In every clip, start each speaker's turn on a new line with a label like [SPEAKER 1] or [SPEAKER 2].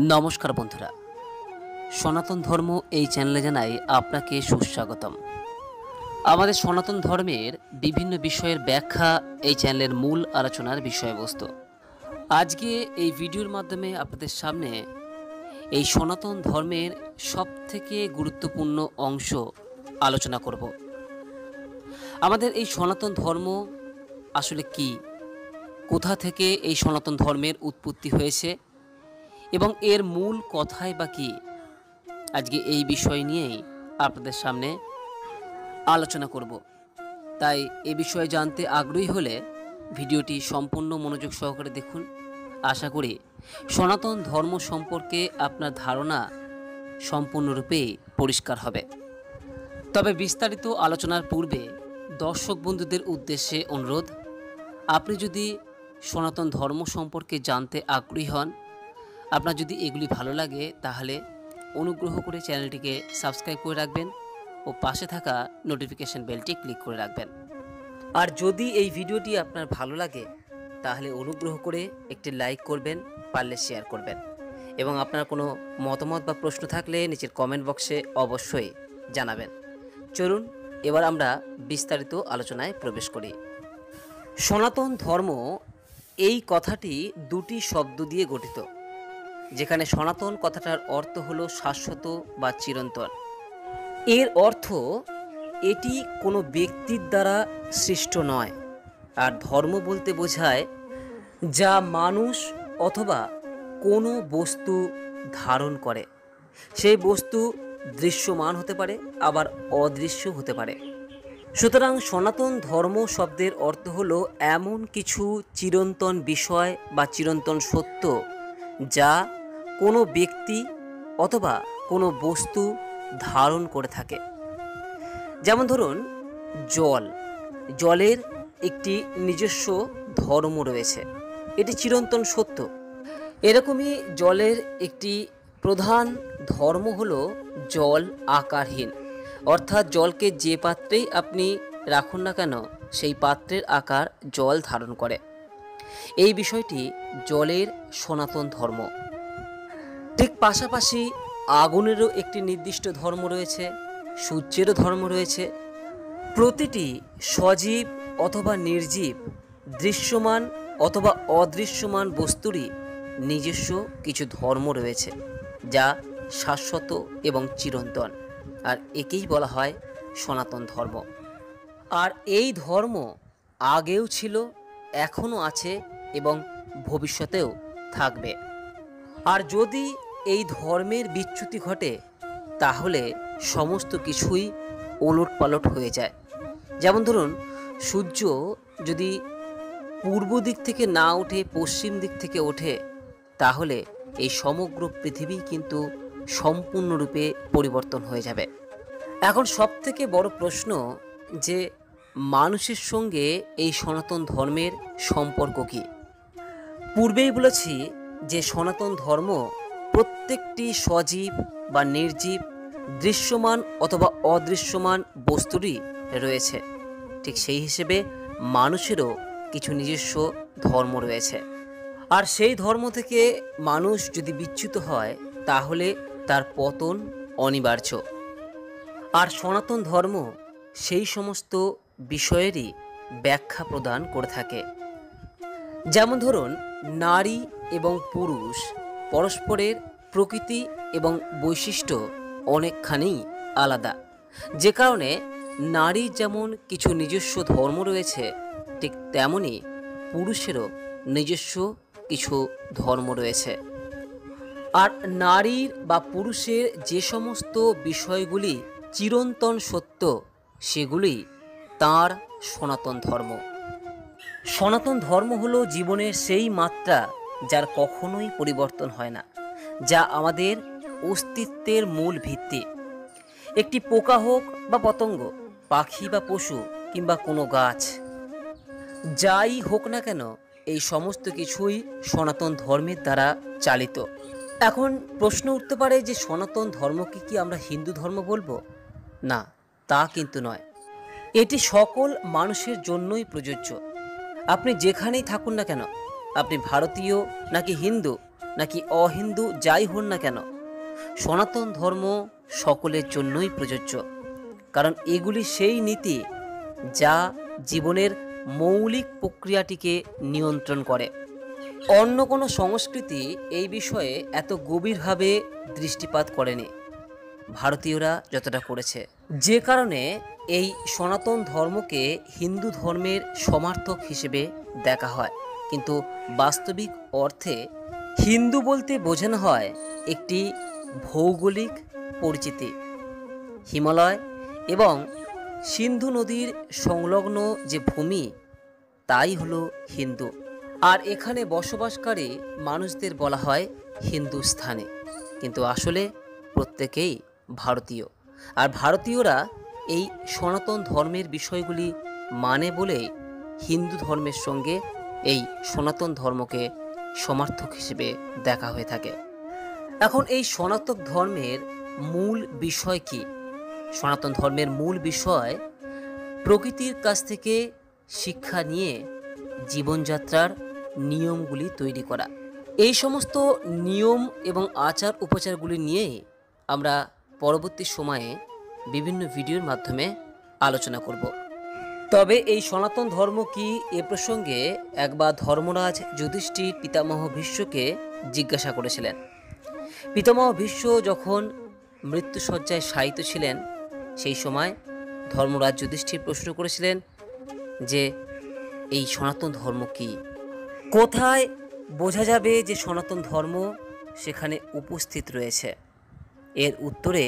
[SPEAKER 1] নমস্কার বন্ধুরা, সনাতন ধর্ম এই চ্যানেলে জানাই আপনাকে সুস্বাগতম। আমাদের সনাতন ধর্মের বিভিন্ন বিষয়ের ব্যাখ্যা এই চ্যানেলের মূল আলোচনার বিষয়বস্তু। আজকে এই ভিডিওর মাধ্যমে আপনাদের সামনে এই সনাতন ধর্মের সবথেকে গুরুত্বপূর্ণ অংশ আলোচনা করব। আমাদের এই সনাতন ধর্ম আসলে কি, কোথা থেকে এই সনাতন ধর্মের উৎপত্তি হয়েছে এবং এর মূল কথাই বা কি, আজকে এই বিষয় নিয়েই আপনাদের সামনে আলোচনা করব। তাই এ বিষয়ে জানতে আগ্রহী হলে ভিডিওটি সম্পূর্ণ মনোযোগ সহকারে দেখুন। আশা করি সনাতন ধর্ম সম্পর্কে আপনার ধারণা সম্পূর্ণরূপে পরিষ্কার হবে। তবে বিস্তারিত আলোচনার পূর্বে দর্শক বন্ধুদের উদ্দেশ্যে অনুরোধ, আপনি যদি সনাতন ধর্ম সম্পর্কে জানতে আগ্রহী হন, আপনার যদি এগুলি ভালো লাগে, তাহলে অনুগ্রহ করে চ্যানেলটিকে সাবস্ক্রাইব করে রাখবেন ও পাশে থাকা নোটিফিকেশন বেলটি ক্লিক করে রাখবেন। আর যদি এই ভিডিওটি আপনার ভালো লাগে, তাহলে অনুগ্রহ করে একটি লাইক করবেন, পারলে শেয়ার করবেন এবং আপনার কোনো মতামত বা প্রশ্ন থাকলে নিচের কমেন্ট বক্সে অবশ্যই জানাবেন। চলুন এবার আমরা বিস্তারিত আলোচনায় প্রবেশ করি। সনাতন ধর্ম এই কথাটি দুটি শব্দ দিয়ে গঠিত, যেখানে সনাতন কথাটার অর্থ হলো শাশ্বত বা চিরন্তন। এর অর্থ এটি কোনো ব্যক্তির দ্বারা সৃষ্ট নয়, আর ধর্ম বলতে বোঝায় যা মানুষ অথবা কোনো বস্তু ধারণ করে। সেই বস্তু দৃশ্যমান হতে পারে, আবার অদৃশ্য হতে পারে। সুতরাং সনাতন ধর্ম শব্দের অর্থ হলো এমন কিছু চিরন্তন বিষয় বা চিরন্তন সত্য যা কোনো ব্যক্তি অথবা কোনো বস্তু ধারণ করে থাকে। যেমন ধরুন, জলের একটি নিজস্ব ধর্ম রয়েছে, এটি চিরন্তন সত্য। এরকমই জলের একটি প্রধান ধর্ম হলো জল আকারহীন, অর্থাৎ জলকে যে পাত্রেই আপনি রাখুন না কেন, সেই পাত্রের আকার জল ধারণ করে। এই বিষয়টি জলের সনাতন ধর্ম। ঠিক পাশাপাশি আগুনেরও একটি নির্দিষ্ট ধর্ম রয়েছে, সূর্যেরও ধর্ম রয়েছে। প্রতিটি সজীব অথবা নির্জীব, দৃশ্যমান অথবা অদৃশ্যমান বস্তুরই নিজস্ব কিছু ধর্ম রয়েছে, যা শাশ্বত এবং চিরন্তন, আর একেই বলা হয় সনাতন ধর্ম। আর এই ধর্ম আগেও ছিল, এখনও আছে এবং ভবিষ্যতেও থাকবে। আর যদি এই ধর্মের বিচ্যুতি ঘটে, তাহলে সমস্ত কিছুই ওলটপালট হয়ে যায়। যেমন ধরুন, সূর্য যদি পূর্ব দিক থেকে না ওঠে, পশ্চিম দিক থেকে ওঠে, তাহলে এই সমগ্র পৃথিবী কিন্তু সম্পূর্ণরূপে পরিবর্তন হয়ে যাবে। এখন সবথেকে বড় প্রশ্ন যে মানুষের সঙ্গে এই সনাতন ধর্মের সম্পর্ক কী। পূর্বেই বলেছি যে সনাতন ধর্ম প্রত্যেকটি সজীব বা নির্জীব, দৃশ্যমান অথবা অদৃশ্যমান বস্তুরই রয়েছে। ঠিক সেই হিসেবে মানুষেরও কিছু নিজস্ব ধর্ম রয়েছে। আর সেই ধর্ম থেকে মানুষ যদি বিচ্যুত হয়, তাহলে তার পতন অনিবার্য। আর সনাতন ধর্ম সেই সমস্ত বিষয়েরই ব্যাখ্যা প্রদান করে থাকে। যেমন ধরুন, নারী এবং পুরুষ পরস্পরের প্রকৃতি এবং বৈশিষ্ট্য অনেকখানি আলাদা, যে কারণে নারীর যেমন কিছু নিজস্ব ধর্ম রয়েছে, ঠিক তেমনি পুরুষেরও নিজস্ব কিছু ধর্ম রয়েছে। আর নারীর বা পুরুষের যে সমস্ত বিষয়গুলি চিরন্তন সত্য, সেগুলি তাঁর সনাতন ধর্ম। সনাতন ধর্ম হলো জীবনের সেই মাত্রা যার কখনোই পরিবর্তন হয় না, যা আমাদের অস্তিত্বের মূল ভিত্তি। একটি পোকা হোক বা পতঙ্গ, পাখি বা পশু কিংবা কোনো গাছ, যাই হোক না কেন, এই সমস্ত কিছুই সনাতন ধর্মের দ্বারা চালিত। এখন প্রশ্ন উঠতে পারে যে সনাতন ধর্মকে কি আমরা হিন্দু ধর্ম বলবো? না, তা কিন্তু নয়। এটি সকল মানুষের জন্যই প্রযোজ্য। আপনি যেখানেই থাকুন না কেন, আপনি ভারতীয় নাকি হিন্দু নাকি অহিন্দু যাই হন না কেন, সনাতন ধর্ম সকলের জন্যই প্রযোজ্য। কারণ এগুলি সেই নীতি যা জীবনের মৌলিক প্রক্রিয়াটিকে নিয়ন্ত্রণ করে। অন্য কোনো সংস্কৃতি এই বিষয়ে এত গভীরভাবে দৃষ্টিপাত করেনি ভারতীয়রা যতটা করেছে, যে কারণে এই সনাতন ধর্মকে হিন্দু ধর্মের সমার্থক হিসেবে দেখা হয়। কিন্তু বাস্তবিক অর্থে হিন্দু বলতে বোঝানো হয় একটি ভৌগোলিক পরিচিতি। হিমালয় এবং সিন্ধু নদীর সংলগ্ন যে ভূমি, তাই হলো হিন্দু। আর এখানে বসবাসকারী মানুষদের বলা হয় হিন্দুস্থানি, কিন্তু আসলে প্রত্যেকেই ভারতীয়। আর ভারতীয়রা এই সনাতন ধর্মের বিষয়গুলি মানে বলেই হিন্দু ধর্মের সঙ্গে এই সনাতন ধর্মকে সমার্থক হিসেবে দেখা হয়ে থাকে। এখন এই সনাতন ধর্মের মূল বিষয় কি? সনাতন ধর্মের মূল বিষয় প্রকৃতির কাছ থেকে শিক্ষা নিয়ে জীবনযাত্রার নিয়মগুলি তৈরি করা। এই সমস্ত নিয়ম এবং আচার উপচারগুলি নিয়েই আমরা পরবর্তী সময়ে বিভিন্ন ভিডিওর মাধ্যমে আলোচনা করব। তবে এই সনাতন ধর্ম কি, এ প্রসঙ্গে একবার ধর্মরাজ যুধিষ্ঠির পিতামহ ভীষ্মকে জিজ্ঞাসা করেছিলেন। পিতামহ ভীষ্ম যখন মৃত্যুশয্যায় শায়িত ছিলেন, সেই সময় ধর্মরাজ যুধিষ্ঠির প্রশ্ন করেছিলেন যে এই সনাতন ধর্ম কি, কোথায় বোঝা যাবে যে সনাতন ধর্ম সেখানে উপস্থিত রয়েছে? এর উত্তরে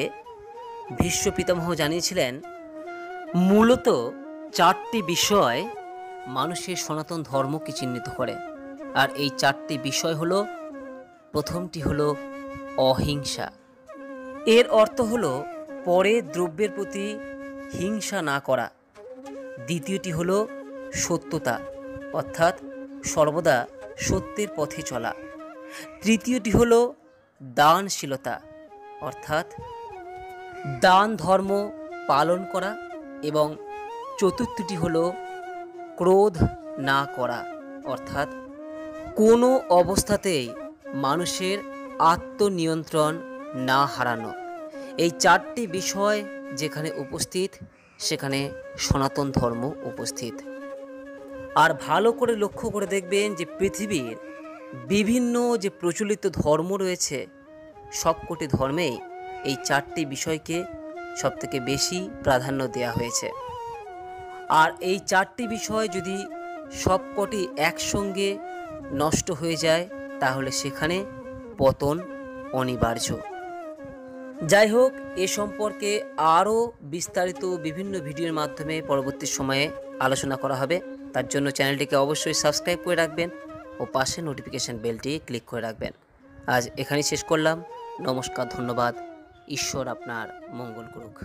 [SPEAKER 1] ভীষ্ম পিতামহ জানিয়েছিলেন, মূলত 4টি বিষয় মানুষের সনাতন ধর্মকে চিহ্নিত করে। আর এই 4টি বিষয় হলো, প্রথমটি হলো অহিংসা। এর অর্থ হলো পরের দ্রব্যের প্রতি হিংসা না করা। দ্বিতীয়টি হলো সত্যতা, অর্থাৎ সর্বদা সত্যের পথে চলা। তৃতীয়টি হলো দানশীলতা, অর্থাৎ দান ধর্ম পালন করা। এবং চতুর্থটি হলো ক্রোধ না করা, অর্থাৎ কোনো অবস্থাতেই মানুষের আত্মনিয়ন্ত্রণ না হারানো। এই 4টি বিষয় যেখানে উপস্থিত, সেখানে সনাতন ধর্ম উপস্থিত। আর ভালো করে লক্ষ্য করে দেখবেন যে পৃথিবীর বিভিন্ন যে প্রচলিত ধর্ম রয়েছে, সবকটি ধর্মেই এই 4টি বিষয়কে সবথেকে বেশি প্রাধান্য দেওয়া হয়েছে। আর এই 4টি বিষয় যদি সবকটি একসঙ্গে নষ্ট হয়ে যায়, তাহলে সেখানে পতন অনিবার্য। যাই হোক, এ সম্পর্কে আরও বিস্তারিত বিভিন্ন ভিডিওর মাধ্যমে পরবর্তী সময়ে আলোচনা করা হবে। তার জন্য চ্যানেলটিকে অবশ্যই সাবস্ক্রাইব করে রাখবেন ও পাশে নোটিফিকেশান বেলটি ক্লিক করে রাখবেন। আজ এখানেই শেষ করলাম। নমস্কার, ধন্যবাদ। ঈশ্বর আপনার মঙ্গল করুক।